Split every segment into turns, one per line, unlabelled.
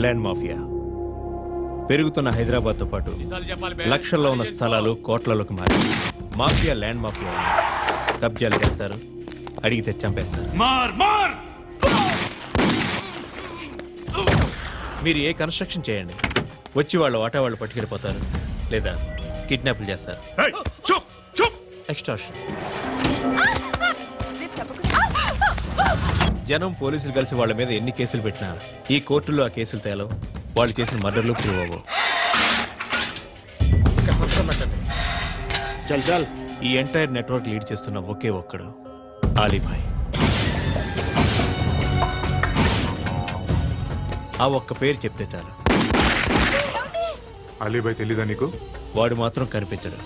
Land mafia పెరుగుతున్న హైదరాబాద్తో పాటు లక్షల్లో ఉన్న స్థలాలు కోట్లలోకి మారి మాఫియా ల్యాండ్ మాఫియా కబ్జాలు చేస్తారు, అడిగితే చంపేస్తారు. మీరు ఏ కన్స్ట్రక్షన్ చేయండి, వచ్చి వాళ్ళ వాటా వాళ్ళు పట్టుకెళ్ళిపోతారు, లేదా కిడ్నాప్లు చేస్తారు. ఎక్స్ట్రాషన్. జనం పోలీసులు కలిసి వాళ్ళ మీద ఎన్ని కేసులు పెట్టినా ఈ కోర్టుల్లో ఆ కేసులు తేలవు, వాళ్ళు చేసిన మర్డర్లు ప్రూవ్ అవ్వవు.
చల్ చల్.
ఈ ఎంటైర్ నెట్వర్క్ లీడ్ చేస్తున్న ఒకే ఒక్కడు ఆలీభాయ్. ఆ ఒక్క పేరు చెప్తే చాలు.
అలీభాయ్ తెలీదా నీకు?
వాడు మాత్రం కనిపించడు,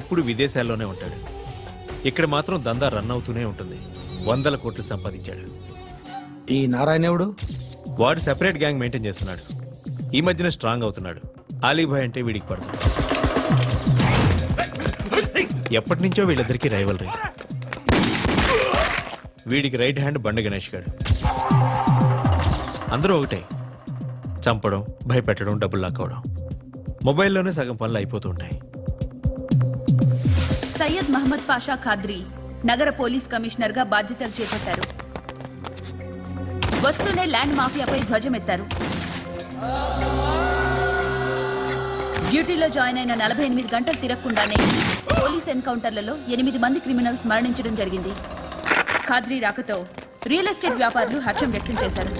ఎప్పుడు విదేశాల్లోనే ఉంటాడు. ఇక్కడ మాత్రం దందా రన్ అవుతూనే ఉంటుంది. 100 కోట్లు సంపాదించాడు.
ఈ నారాయణవుడు
వాడు సెపరేట్ గ్యాంగ్ మెయింటైన్ చేస్తున్నాడు. ఈ మధ్యన స్ట్రాంగ్ అవుతున్నాడు. ఆలీభాయ్ అంటే వీడికి పడదు. ఎప్పటి నుంచో వీళ్ళిద్దరికీ రైవల్రీ. వీడికి రైట్ హ్యాండ్ బండ గణేష్ గాడు. అందరూ ఒకటే, చంపడం, భయపెట్టడం, డబ్బులు లాక్కోవడం. మొబైల్లోనే సగం పనులు అయిపోతూ ఉంటాయి.
సయ్యద్ మహమ్మద్ పాషా ఖాద్రీ నగర పోలీస్ కమిషనర్ గా బాధ్యతలు చేపట్టారు. వస్తూనే ల్యాండ్ మాఫియాపై ధ్వజమెత్తారు. డ్యూటీలో జాయిన్ అయిన 48 గంటలు తిరగకుండానే పోలీస్ ఎన్కౌంటర్లలో 8 మంది క్రిమినల్స్ మరణించడం జరిగింది. ఖాద్రీ రాకతో రియల్ ఎస్టేట్ వ్యాపారులు హర్షం వ్యక్తం చేశారు.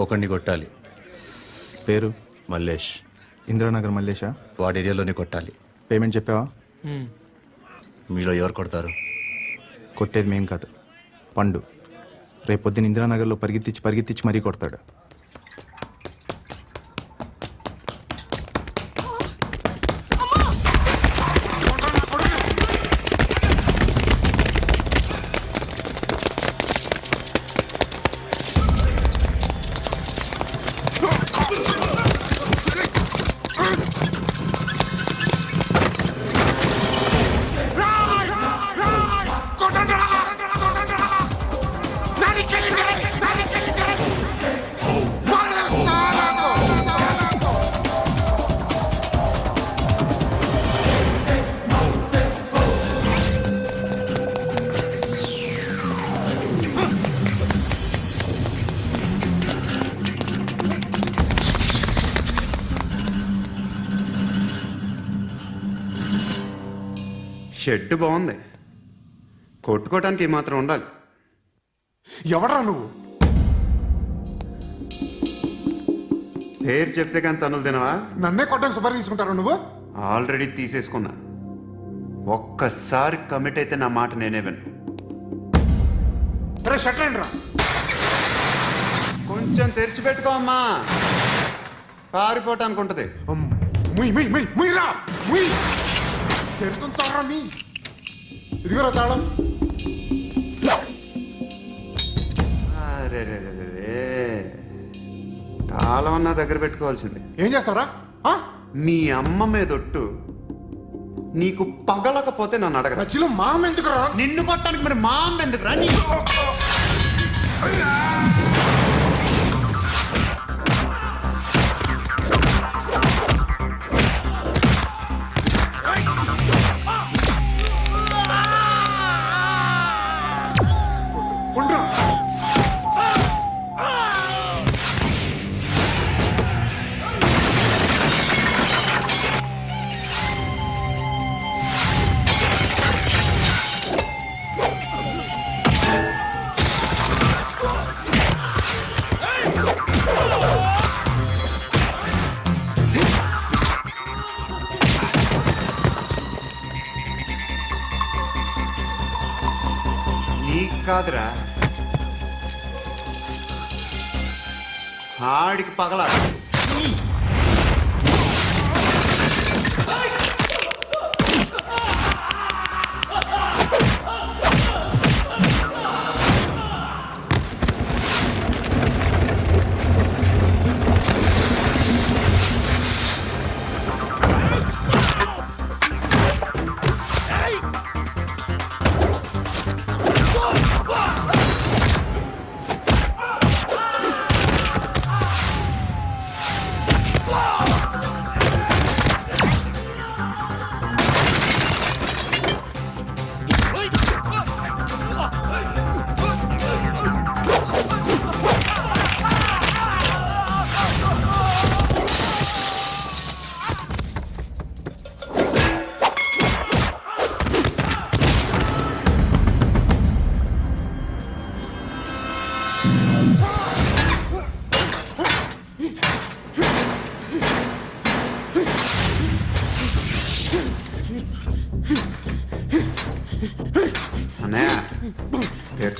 ఒకడిని కొట్టాలి.
పేరు?
మల్లేష్.
ఇందిరానగర్ మల్లేషా?
వాడి ఏరియాలోనే కొట్టాలి.
పేమెంట్ చెప్పావా?
మీలో ఎవరు కొడతారు?
కొట్టేది మేం కాదు, పండు. రేపొద్దున ఇందిరానగర్లో పరిగెత్తించి మరీ కొడతాడు.
షెడ్ బాగుంది, కొట్టుకోవటానికి ఏమాత్రం ఉండాలి.
ఎవడ్రా నువ్వు?
పేరు చెప్తే కానీ తనులు తినవా?
నన్నే కొట్టడానికి సుపారీ తీసుకుంటారా నువ్వు?
ఆల్రెడీ తీసేసుకున్నా. ఒక్కసారి కమిట్ అయితే నా మాట నేనే విను.
రే షట్ రా.
కొంచెం తెరిచిపెట్టుకో అమ్మా, పారిపోవటానికి ఉంటుంది.
ముయ్యరా ముయ్. తెరుస్తుంది చారా నీ. ఇదిగోరా తాళం.
అరే తాళం అన్నా దగ్గర పెట్టుకోవాల్సింది.
ఏం చేస్తారా?
నీ అమ్మ మీదొట్టు, నీకు పగలకపోతే నన్ను అడగరా.
మధ్యలో మామ ఎందుకు రా?
నిన్ను కొట్టడానికి మరి మా అమ్మ ఎందుకు రా? నీకు కాదురా, ఆడికి పగల.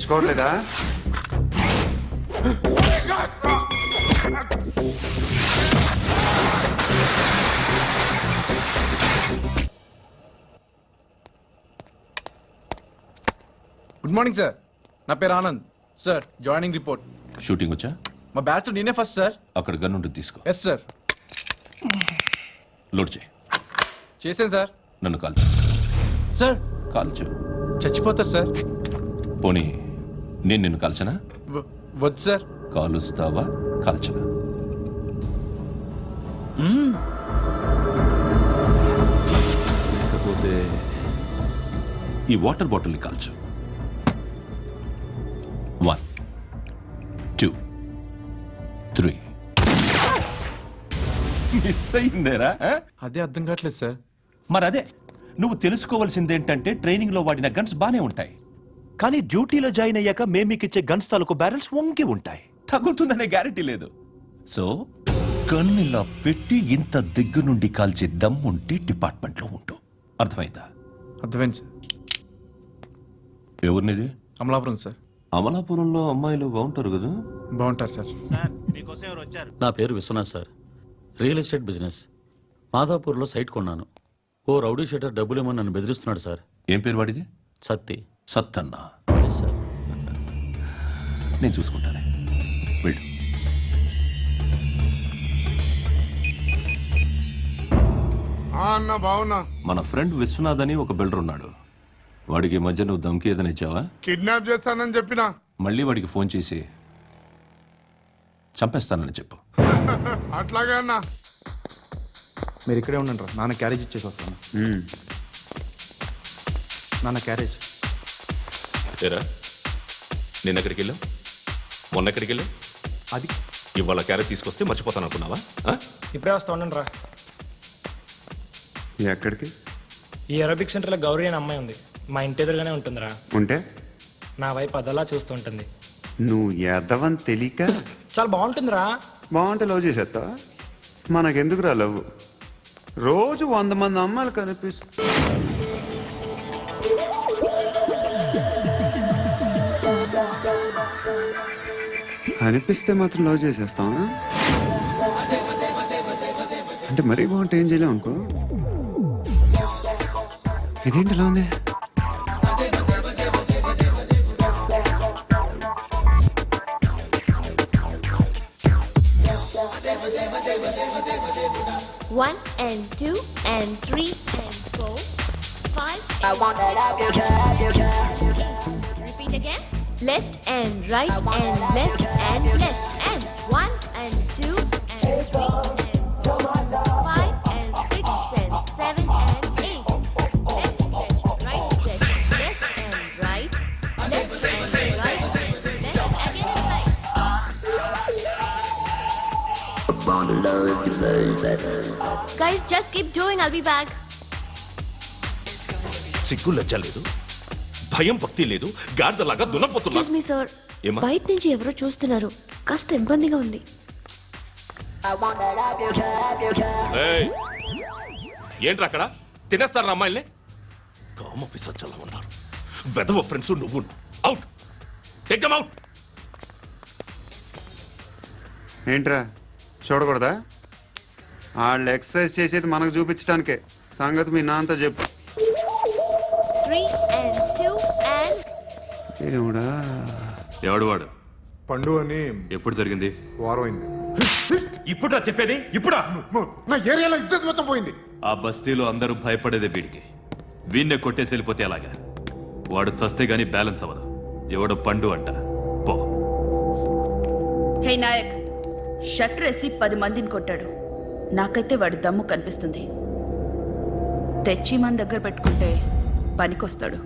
తెచ్చుకోవట్లేదా?
గుడ్ మార్నింగ్ సార్, నా పేరు Anand sir. Joining report.
Shooting వచ్చా?
మా బ్యాచ్ నేనే ఫస్ట్ సార్.
అక్కడ గన్ ఉంటుంది, తీసుకో.
Yes sir.
లోడ్ చేయి.
చేశాను సార్.
నన్ను కాల్చు.
సార్
కాల్చు.
చచ్చిపోతారు సార్.
పోనీ నేను నిన్ను కాల్చనా?
వద్దు సార్.
కాలుస్తావా కాల్చనా? లేకపోతే ఈ వాటర్ బాటిల్ని కాల్చు. 1 2 3. మిస్ అయిందేరా?
అదే అర్థం కావట్లేదు సార్.
మరి అదే నువ్వు తెలుసుకోవాల్సిందేంటంటే ట్రైనింగ్ లో వాడిన గన్స్ బానే ఉంటాయి, కానీ డ్యూటీలో జాయిన్ అయ్యాక మేము మీకు ఇచ్చే గన్స్ తాలూకు బ్యారెల్స్ వంగి ఉంటాయి. తగులుతుందనే గ్యారెంటీ లేదు. సో గన్ ఇలా పెట్టి ఇంత దగ్గర నుండి కాల్చే దమ్ ఉంటే డిపార్ట్మెంట్ లో ఉంటూ. అర్థమైందా?
అర్థమైంది సార్.
ఎవరినిది?
అమలాపురం సార్.
అమలాపురంలో అమ్మాయిలు బాగుంటారు కదా?
బాగుంటారు సార్.
నా పేరు Vishwanath sir. Real estate business. మాధాపూర్లో సైట్ కొన్నాను. ఓ రౌడీ షీటర్ డబ్బులేమో నన్ను బెదిరిస్తున్నాడు సార్.
ఏం పేరు వాడిది?
సత్తి.
సత్తన్న.
Yes sir.
నేను చూసుకుంటానే, వెళ్ళు.
అన్న బావున్నా.
మన ఫ్రెండ్ విశ్వనాథ్ అని ఒక బిల్డర్ ఉన్నాడు. వాడికి ఈ మధ్య నువ్వు దమ్కి ఏదైనా ఇచ్చావా?
కిడ్నాప్ చేస్తానని చెప్పినా.
మళ్ళీ వాడికి ఫోన్ చేసి చంపేస్తానని చెప్పు.
అట్లాగే అన్న.
మీరు ఇక్కడే ఉండండి రా, నాన్న క్యారేజ్ ఇచ్చేసి వస్తాను. నాన్న క్యారేజ్.
ఏరా నిన్న ఎక్కడికి వెళ్ళావు? మొన్న ఎక్కడికి వెళ్ళావు?
అది
ఇవాళ క్యారెట్ తీసుకొస్తే మర్చిపోతాను అనుకున్నావా?
ఇప్పుడే వస్తా ఉండండి రా.
ఎక్కడికి?
ఈ అరబిక్ సెంటర్లో గౌరీ అనే అమ్మాయి ఉంది. మా ఇంటి ఎదురుగానే ఉంటుందిరా.
ఉంటే
నా వైపు అదలా చూస్తూ ఉంటుంది.
నువ్వు ఎదవని తెలియక
చాలా బాగుంటుందిరా.
బాగుంటే లవ్ చేసేస్తా. మనకెందుకురా లవ్? రోజు 100 మంది అమ్మాయిలు కనిపిస్తే మాత్రం లవ్ చేసేస్తాం. అంటే మరీ బాగుంటే ఏం చేయలేం అనుకో. ఇదేంటి ఎలా ఉంది?
One and 2 and 3 and 4, 5.
I want that
Okay. Repeat again. Left and right and left and left and 1 and 2 and 3 and 4, 5 and 6 and 7 and 8. Left stretch, right stretch, left and right, left and right and left again and right. Guys, just keep doing. I'll be back.
సిగ్గు లజ్జ లేదు, భయం భక్తి లేదు, గాడిదలాగా దున్నపోతున్నా.
Excuse me, sir.
ఏమా?
బయట నుంచి ఎవరో చూస్తున్నారు. కాస్త ఇబ్బందిగా ఉంది.
ఏయ్, ఏంట్రా అక్కడ తినేస్తారా అమ్మాయిల్ని? కామ పిశాచాలా ఉన్నారు. వెదవ ఫ్రెండ్స్ నువ్వు. Out, take them out.
ఏంట్రా చూడకూడదా? వాళ్ళు ఎక్సర్సైజ్ చేసేది మనకు చూపించడానికే. సంగతి మీ నాన్నతో చెప్పు.
3 and 2 and
ఏమిడా?
ఎవడు వాడు?
పండు అని
ఎప్పుడు జరిగింది?
వారం అయింది.
ఇప్పుడా చెప్పేది? ఇప్పుడా?
నా ఏరియాలో ఇజ్జత్ మొత్తం పోయింది.
ఆ బస్తీలో అందరూ భయపడేదే వీడికి. వీణ్ణే కొట్టేసి వెళ్ళిపోతే అలాగా? వాడు చస్తే గానీ బ్యాలెన్స్ అవ్వదు. ఎవడో పండు అంట. పో.
హే నాయక్, షట్టర్ వేసి 10 మందిని కొట్టాడు. నాకైతే వాడి దమ్ము కనిపిస్తుంది. తెచ్చి మన దగ్గర పెట్టుకుంటే పనికొస్తాడు.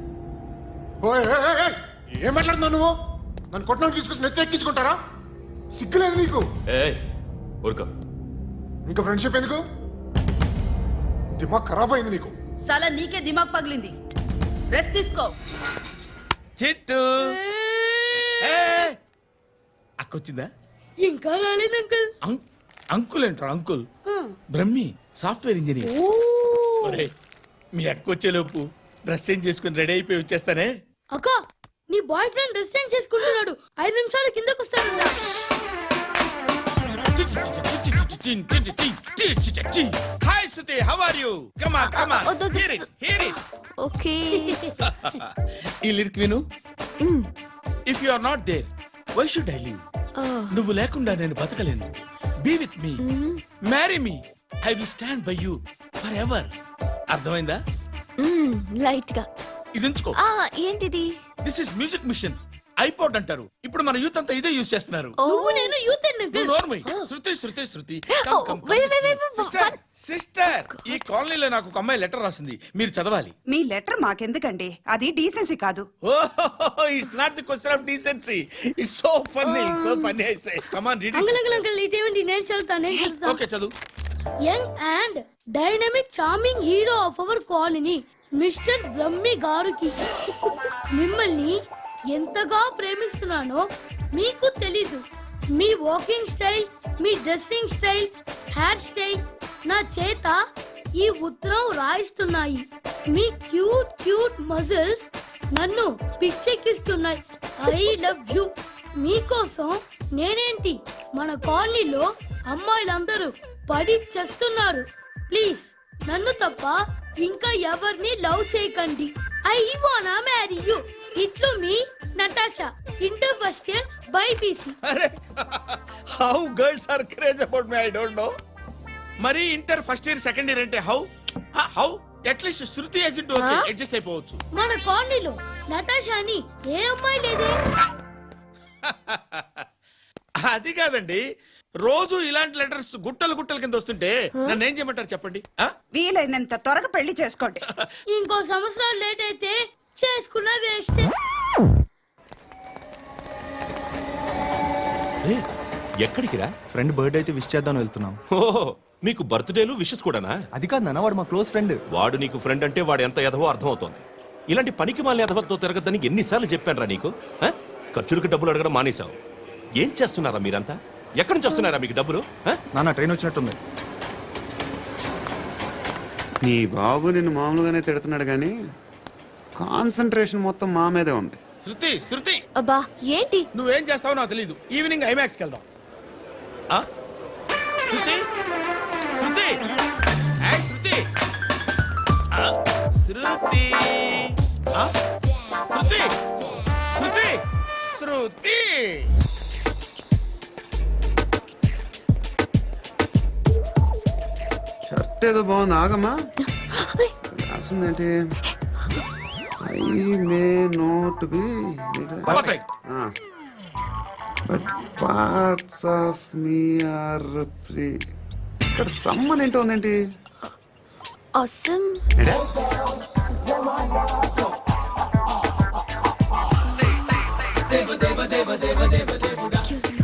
ఓయ్, ఏయ్, ఏయ్, ఏయ్, ఏం మాట్లాడుతున్నావు నువ్వు? నన్ను కొట్టడానికి తీసుకొచ్చి నెత్తి ఎక్కించుకుంటారా? సిగ్గులేదు నీకు?
ఏయ్ ఊరుకో.
ఇంకా ఫ్రెండ్షిప్ ఎందుకు? దిమాగ్ ఖరాబ్ అయింది నీకు.
సలా నీకే దిమాగ్ పగిలింది. రెస్ట్ తీసుకో.
చిట్టు అక్కొచ్చిందా?
ఇంకా రాలేదు అంకుల్.
అంకుల్ ఏంట్రా అంకుల్? Brahmi software engineer. ఒరేయ్, మీ అక్క వచ్చేలోపు డ్రెస్ చేంజ్ చేసుకుని రెడీ అయిపోయి వచ్చేస్తానే.
అక్క నీ బాయ్ ఫ్రెండ్ డ్రెస్ చేంజ్ చేసుకుంటున్నాడు 5 నిమిషాలు కిందకు వస్తాడంట.
Hi Suti, how are you? Come on, come on.
వద్దు.
Hear it, hear it.
Okay.
ఈ లిరిక్ విను. If you are not there, why should I live? నువ్వు లేకుండా నేను బతకలేను. Be with me, marry me, I will stand by you forever. అర్థమైందా?
Light గా.
ఇది ఉంచుకో.
ఏంటిది?
This is music machine. IPod అంటారు. ఇప్పుడు మన యూత్ అంతా ఇదే యూజ్ చేస్తున్నారు.
నువ్వు నేను యూత్
నువ్వు నోర్మై. శృతి, శృతి, శృతి.
Oh, wait, wait, wait, wait.
Sister, sister, ఈ కాలనీలో నాకు ఒక అమ్మాయి లెటర్ రాసింది, మీరు చదవాలి.
మీ లెటర్ మాకెందుకండి, అది డీసెన్సీ కాదు.
It's not the question of decency. It's so funny, so funny. I say come on, read
uncle
it.
Uncle uncle ఇదేంటి? నేను చదువుతాను.
ఓకే, చదువు.
Young and dynamic charming hero of our colony mister Brahmi గారికి మిమ్మల్ని ఎంతగా ప్రేమిస్తున్నానో మీకు తెలీదు. మీ వాకింగ్ స్టైల్, మీ dressing style, hair style నా చేత ఈ ఉత్తరం రాయిస్తున్నాయి. మీ క్యూట్ క్యూట్ మజిల్స్ నన్ను పిచ్చెక్కిస్తున్నాయి. I love you. మీకోసం నేనేంటి, మన కాలనీలో అమ్మాయిలందరూ పడి చేస్తున్నారు. ప్లీజ్ నన్ను తప్ప ఇంకా ఎవరిని లవ్ చేయకండి. ఐ వానా మ్యారీ యు. ఇట్లు మీ Natasha, inter first year BiPC.
అరే, how girls are craze about me, I don't know. మరి inter first year second year అంటే how how at least Shruti agent okay, adjust అయిపోవచ్చు.
మన కాలనీలో నటాషాని ఏ అమ్మాయి లేదే.
అది కాదండి, రోజు ఇలాంటి లెటర్స్ గుట్టలు గుట్టల కింద వస్తుంటే నన్ను ఏం చేయమంటారు చెప్పండి?
వీలైనంత త్వరగా పెళ్లి చేసుకోండి.
ఇంకో సంవత్సరాలు లేట్ అయితే చేసుకున్న వేస్ట్.
ఎక్కడికి రా?
ఫ్రెండ్ బర్త్డే అయితే విష్ చేద్దాం వెళ్తున్నాం.
ఓహో, మీకు బర్త్డేలు విషెస్ కూడానా?
అది కాదు నాన్న, వాడు మా క్లోజ్ ఫ్రెండ్.
వాడు నీకు ఫ్రెండ్ అంటే వాడు ఎంత ఎదవో అర్థమవుతోంది. ఇలాంటి పనికి మాలిన ఎదవలతో తిరగద్దని ఎన్నిసార్లు చెప్పానురా నీకు? ఆ? ఖర్చులకు డబ్బులు అడగడం మానేశావు. ఏం చేస్తున్నారా మీరంతా? ఎక్కడి నుంచి వస్తున్నారా మీకు డబ్బులు?
నాన్న ట్రైన్ వచ్చినట్టుంది.
నీ బాబు నిన్ను మామూలుగానే తిడుతున్నాడు కానీ కాన్సన్ట్రేషన్ మొత్తం మా మీదే ఉంది.
శృతి, శృతి,
అబ్బా ఏంటి?
నువ్వేం చేస్తావో నాకు తెలీదు. ఈవినింగ్ ఐమాక్స్కి వెళ్దాం. ఆ? శృతి, శృతి, ఏయ్ శృతి, ఆ? శృతి, ఆ? శృతి, శృతి, శృతి.
షర్ట్ ఏదో బాగుంది, ఆగమ్మా. రాసిందేంటి? I may not be
perfect.
But parts of me are free. ఇక్కడ సమ్మన్ ఏంటో ఉందేంటి?
Awesome.
ఏంటే?
Excuse me.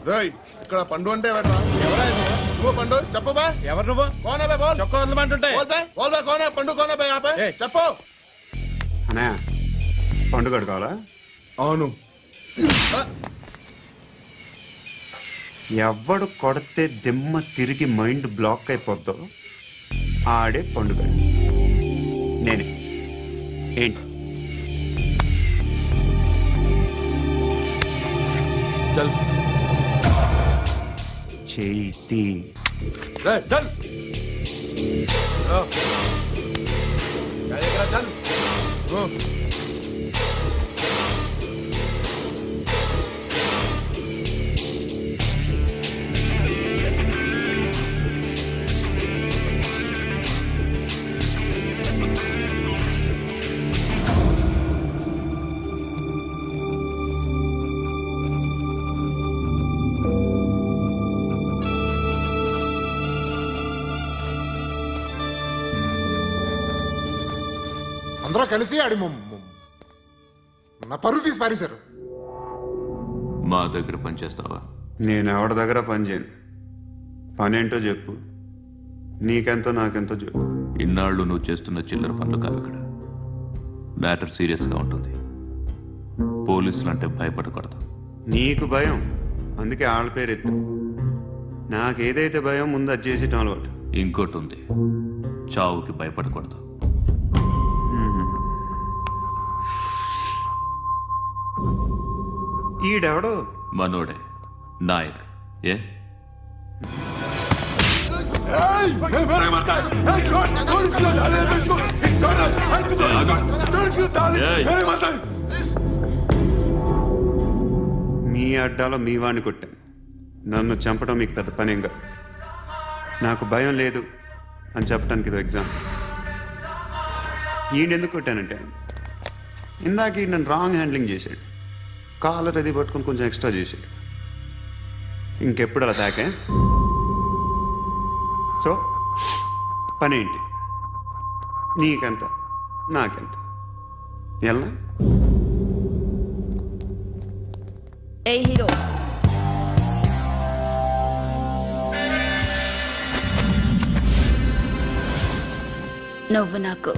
రేయ్, ఇక్కడ పండు అంటే ఎవరా? నువ్వు పండు చెప్పు బా.
ఎవరు నువ్వు?
కోనా బే బోల్.
చొక్కా వదలమంటుంటే
బోల్ బే, బోల్ బే, కోనా పండు, కోనా బే ఆపే. చెప్పు.
అనే పండుగ కావాలా?
అవును.
ఎవడు కొడితే దిమ్మ తిరిగి మైండ్ బ్లాక్ అయిపోద్దో ఆడే పండుగ. నేనే. ఏంటి?
చల్
చేతి
చల్. చల్.
అందరూ కలిసి ఆడి నా పరువు తీసి పారేశారు.
మా దగ్గర పనిచేస్తావా?
నేను ఎవరి దగ్గర పని చేయను. పనేంటో చెప్పు. నీకెంతో నాకెంతో చెప్పు.
ఇన్నాళ్ళు నువ్వు చేస్తున్న చిల్లర పనులు కావు ఇక్కడ. మ్యాటర్ సీరియస్గా ఉంటుంది. పోలీసులు అంటే భయపడకూడదు.
నీకు భయం, అందుకే ఆళ్ళ పేరు ఎత్తు. నాకేదైతే భయం ముందు అది చేసేటం అలవాటు.
ఇంకోటి ఉంది, చావుకి భయపడకూడదు.
ఈడెవడో
మనోడే నాయక్. ఏ
మీ అడ్డాలో మీ వాడిని కొట్టాను. నన్ను చంపడం మీకు పెద్ద పనేం కాదు. నాకు భయం లేదు అని చెప్పడానికి ఇది ఎగ్జాంపుల్. ఈయన కొట్టానంటే ఇందాక ఈయన నన్ను రాంగ్ హ్యాండ్లింగ్ చేశాడు. కాలర్ అది పట్టుకొని కొంచెం ఎక్స్ట్రా చేశాడు. ఇంకెప్పుడు అలా తాకే. సో పనేంటి? నీకెంత నాకెంత ఎలా?
ఏ హీరో, నువ్వు నాకు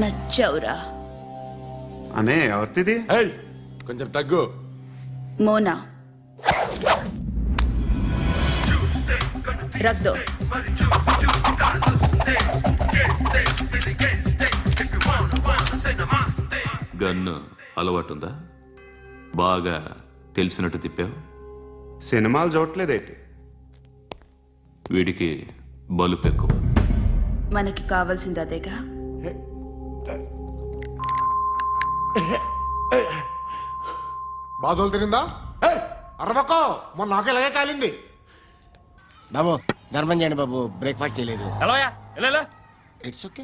నచ్చవురా.
అనే ఎవరిది?
కొంచెం తగ్గు.
మోనా రక్ దో.
గన్ను అలవాటుందా? బాగా తెలిసినట్టు తిప్పావు.
సినిమాలు చూడట్లేదేంటి?
వీడికి బలుపు ఎక్కువ.
మనకి కావాల్సింది అదేగా.
బాధలు తిరిందా? అరవకో, మొన్న నాకు ఇలాగే కాలింది.
బాబు ధర్మం చేయండి బాబు, బ్రేక్ఫాస్ట్ చేయలేదు.
It's okay.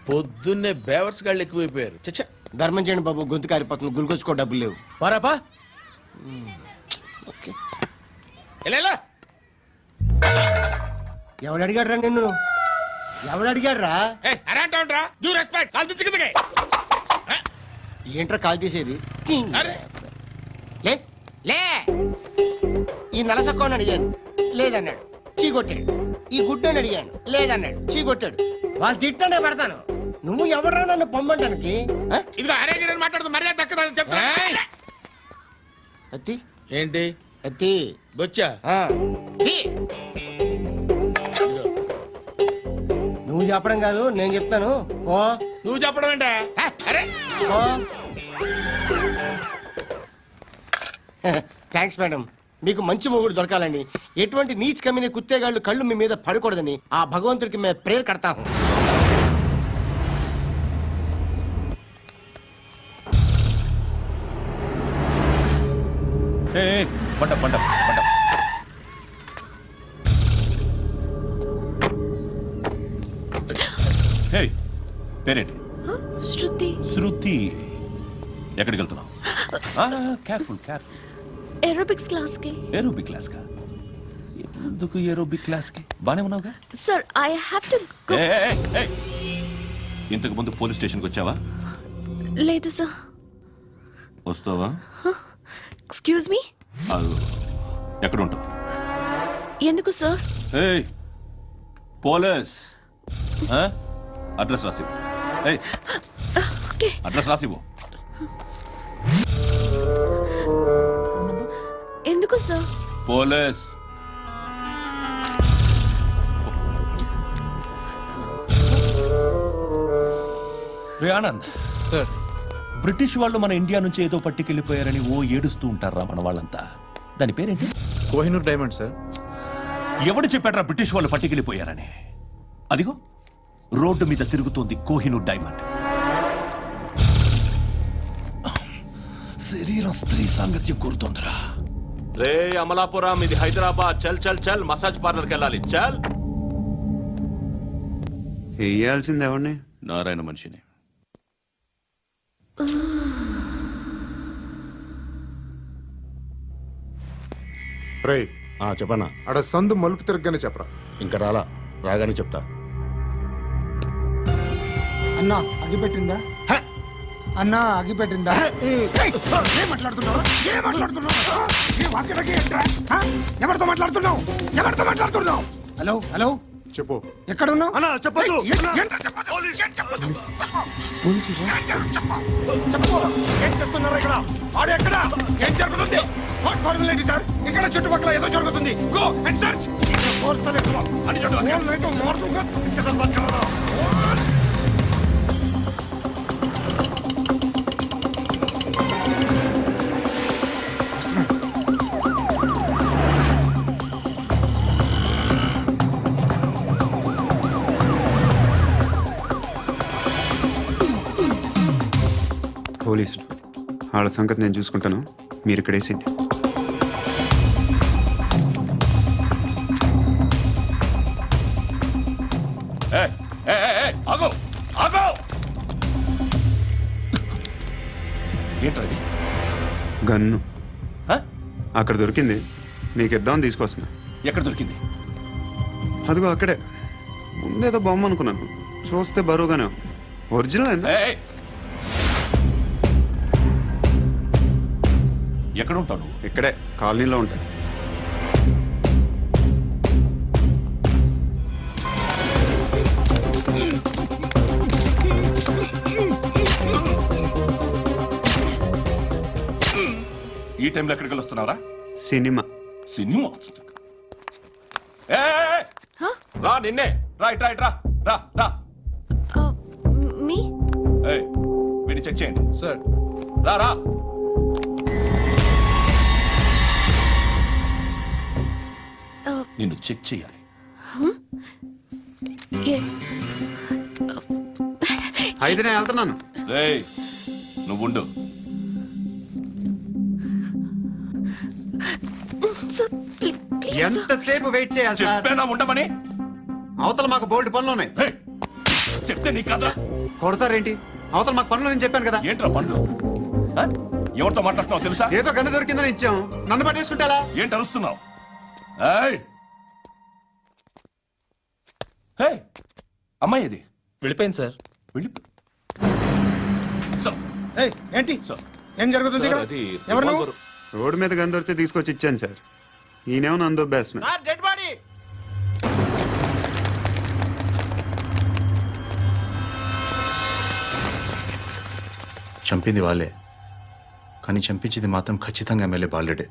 పొద్దున్నే బేవర్స్ గాళ్ళు ఎక్కువైపోయారు. చచ్చా,
ధర్మం చేయండి బాబు, గొంతు కారిపోతుంది, గురికొచ్చుకో డబ్బులు లేవు.
పారాపా.
ఓకే. ఎవడు అడిగాడు రా నిన్ను? ఎవడు అడిగాడు రా? ఏంట్రా కాల్ తీసేది? లే లే. ఈ నలసక్కని అడిగాను, లేదన్నాడు, చీ కొట్టాడు. ఈ గుడ్డని అడిగాను, లేదన్నాడు, చీ కొట్టాడు. వాళ్ళు తిట్టానే పడతాను. నువ్వు ఎవడరా నన్ను పొమ్మంటానికి? అత్తి
ఏంటి
అత్తి
బొచ్చా?
నువ్వు చెప్పడం కాదు, నేను చెప్తాను. ఓ
నువ్వు చెప్పడం ఏంటా?
ఓ థ్యాంక్స్ మేడం. మీకు మంచి మొగుడు దొరకాలని, ఎటువంటి నీచ్ కమ్మిన కుత్తేగాళ్ళు కళ్ళు మీ మీద పడకూడదని ఆ భగవంతుడికి మేము ప్రేయర్ కడతాము.
పంట పంట పంట. హే, పేరేంటి?
శృతి.
శృతి. ఎక్కడికి వెళ్తున్నావు? Careful careful.
ఏరోబిక్స్ క్లాస్ కి.
ఏరోబిక్ క్లాస్ కా? ఎందుకు ఏరోబిక్ క్లాస్ కి? బానే ఉన్నావుగా?
Sir I have to go.
ఇంతకు ముందు పోలీస్ స్టేషన్కి వచ్చావా?
లేదు సార్.
వస్తావా?
Excuse me.
ఎక్కడ ఉంటావు?
ఎందుకు సార్?
పోలీస్ అడ్రస్ రాసివ్వు. అడ్రస్ రాసివ్వు.
ఎందుకు sir?
Police. Anand
sir,
British వాళ్ళు మన ఇండియా నుంచి ఏదో పట్టుకెళ్ళిపోయారని ఓ ఏడుస్తూ ఉంటారా మన వాళ్ళంతా? దాని పేరేంటి?
Kohinoor diamond sir.
ఎవడు చెప్పాడ్రా బ్రిటిష్ వాళ్ళు పట్టుకెళ్ళిపోయారని? అదిగో రోడ్డు మీద తిరుగుతోంది కోహినూర్ డైమండ్. శరీరం స్త్రీ సాంగత్యం కోరుతోందిరా. రే అమలాపురం, ఇది హైదరాబాద్. చల్ చల్ చల్, మసాజ్ పార్లర్కి వెళ్ళాలి. చల్.
వేయాల్సింది ఎవరిని?
నారాయణ మనిషిని.
రే
చెప్పన్నా.
ఆడ సందు మలుపు తిరగగానే చెప్పరా.
ఇంకా రాగానే చెప్తా.
అన్నా అగిపెట్టిందా? అన్నా అగిపెట్టిందా?
ఏం మాట్లాడుతున్నావు? ఎవరితో మాట్లాడుతున్నావు?
హలో హలో,
చెప్పు.
ఎక్కడ ఉన్నావు
అన్నా చెప్పదు.
ఏం చేస్తున్నారు ఇక్కడ ఆడు ఎక్కడ ఏం జరుగుతుంది వాట్ ఫార్ములేంటి సార్ ఇక్కడ చుట్టుపక్కల ఏదో జరుగుతుంది గో అండ్ సర్చ్ అని
పోలీసులు వాళ్ళ సంగతి నేను చూసుకుంటాను, మీరు ఇక్కడ వేసేయండి.
ఆగో ఆగో ఏంటది?
గన్ను
హ?
అక్కడ దొరికింది, మీకు ఇద్దామని తీసుకొస్తున్నా.
ఎక్కడ దొరికింది?
అదిగో అక్కడే. ముందేదో బొమ్మ అనుకున్నాను, చూస్తే బరువుగానే ఉంది. ఒరిజినల్ అండి.
ఏయ్! ఎక్కడ ఉంటావు నువ్వు?
ఇక్కడే కాలనీలో ఉంటాయి.
ఈ టైంలో ఎక్కడికి వస్తున్నావురా?
సినిమా.
సినిమా ఏయ్! రా నిన్నే రా ఇట్ రా ఇట్ రా రా రా
మీ
ఏయ్, వీడిని చెక్ చేయండి.
సార్
రా రా నిన్ను చెక్ చేయాలి.
అయితే నేను వెళ్తున్నాను.
రేయ్ నువ్వుండు.
ఎంతసేపు వెయిట్ చేయాలి సార్?
చెప్పేనా ఉండమని?
అవతల మాకు బోల్డ్ పనులు ఉన్నాయి.
రేయ్, చెప్తే నీకు కదా
కొడతారేంటి? అవతల మాకు పనులు నేను చెప్పాను కదా.
ఏంట్రా పండు? ఆ? ఎవరితో మాట్లాడుతున్నావు తెలుసా?
ఏదో గన్ను దొరికిందని ఇచ్చాం, నన్ను పట్టేసుకుంటా.
ఏంటి అరుస్తున్నావు? ఏయ్! ఏయ్! అమ్మాయి ఇది
వెళ్ళిపోయింది సార్.
వెళ్ళి సార్,
ఏంటి
సార్,
ఏం జరుగుతుంది
సార్,
ఇక్కడ
అది
ఎవరు నువ్వు?
రివాల్వర్.
రోడ్డు మీద గన్ను దొరికితే తీసుకొచ్చి ఇచ్చాను సార్. ఈయనేమో నన్ను దొబ్బేస్తున్నా.
Sir dead body.
చంపింది వాళ్ళే, కానీ చంపించింది మాత్రం ఖచ్చితంగా ఎమ్మెల్యే బాలుడే.